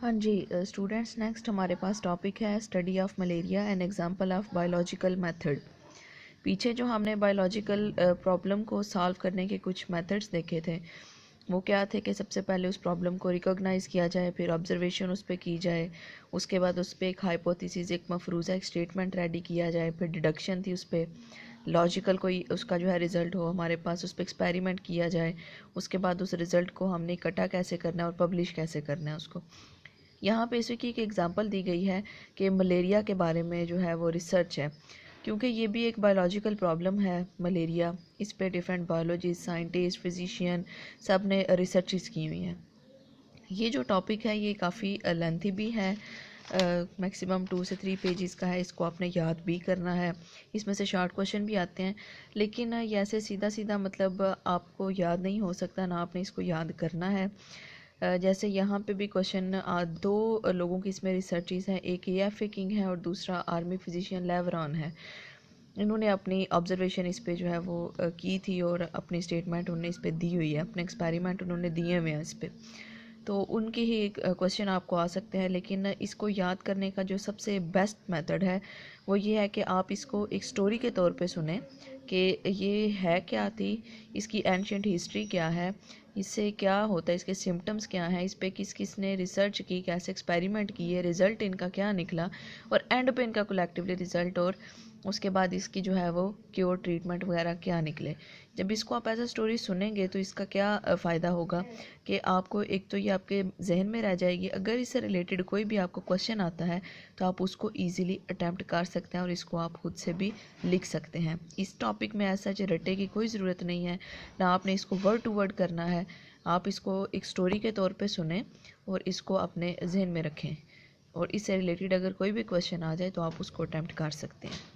हाँ जी students, next हमारे पास topic है study of malaria and example of biological method. पीछे जो हमने बायोलॉजिकल प्रॉब्लम को सॉल्व करने के कुछ मेथड्स देखे थे, वो क्या थे कि सबसे पहले उस प्रॉब्लम को रिकॉग्नाइज़ किया जाए, फिर ऑब्जर्वेशन उस पर की जाए, उसके बाद उस पर एक हाइपोथेसिस, एक मफरूज़ा, एक स्टेटमेंट रेडी किया जाए, फिर डिडक्शन थी, उस पर लॉजिकल कोई उसका जो है रिज़ल्ट हो हमारे पास, उस पर एक्सपेरिमेंट किया जाए, उसके बाद उस रिज़ल्ट को हमने इकट्ठा कैसे करना है और पब्लिश कैसे करना है उसको। यहाँ पे इसकी एक एग्जांपल दी गई है कि मलेरिया के बारे में जो है वो रिसर्च है, क्योंकि ये भी एक बायोलॉजिकल प्रॉब्लम है मलेरिया। इस पे डिफरेंट बायोलॉजिस्ट, साइंटिस्ट, फिजिशियन सब ने रिसर्चेस की हुई हैं। ये जो टॉपिक है ये काफ़ी लेंथी भी है, मैक्सिमम 2 से 3 पेजेस का है। इसको आपने याद भी करना है, इसमें से शॉर्ट क्वेश्चन भी आते हैं, लेकिन ये ऐसे सीधा सीधा मतलब आपको याद नहीं हो सकता, ना आपने इसको याद करना है। जैसे यहाँ पे भी क्वेश्चन, दो लोगों की इसमें रिसर्चेस हैं, एक ए किंग है और दूसरा आर्मी फिजिशियन लेवरॉन है। इन्होंने अपनी ऑब्जर्वेशन इस पे जो है वो की थी और अपनी स्टेटमेंट उन्होंने इस पे दी हुई है, अपने एक्सपेरिमेंट उन्होंने दिए हुए हैं इस पे। तो उनके ही क्वेश्चन आपको आ सकते हैं, लेकिन इसको याद करने का जो सबसे बेस्ट मेथड है वो ये है कि आप इसको एक स्टोरी के तौर पे सुने कि ये है क्या थी, इसकी एंशियंट हिस्ट्री क्या है, इससे क्या होता है, इसके सिम्टम्स क्या हैं, इस पे किस किस ने रिसर्च की, कैसे एक्सपेरिमेंट किए, रिज़ल्ट इनका क्या निकला, और एंड पे इनका कलेक्टिवली रिज़ल्ट, और उसके बाद इसकी जो है वो क्योर, ट्रीटमेंट वगैरह क्या निकले। जब इसको आप एज अ स्टोरी सुनेंगे तो इसका क्या फ़ायदा होगा कि आपको एक तो ये आपके जहन में रह जाएगी, अगर इससे रिलेटेड कोई भी आपको क्वेश्चन आता है तो आप उसको ईजिली अटैम्प्ट कर सकते हैं और इसको आप खुद से भी लिख सकते हैं। इस टॉपिक में ऐसा रटे की कोई ज़रूरत नहीं है, ना आपने इसको वर्ड टू वर्ड करना है। आप इसको एक स्टोरी के तौर पे सुने और इसको अपने जहन में रखें, और इससे रिलेटेड अगर कोई भी क्वेश्चन आ जाए तो आप उसको अटैम्प्ट कर सकते हैं।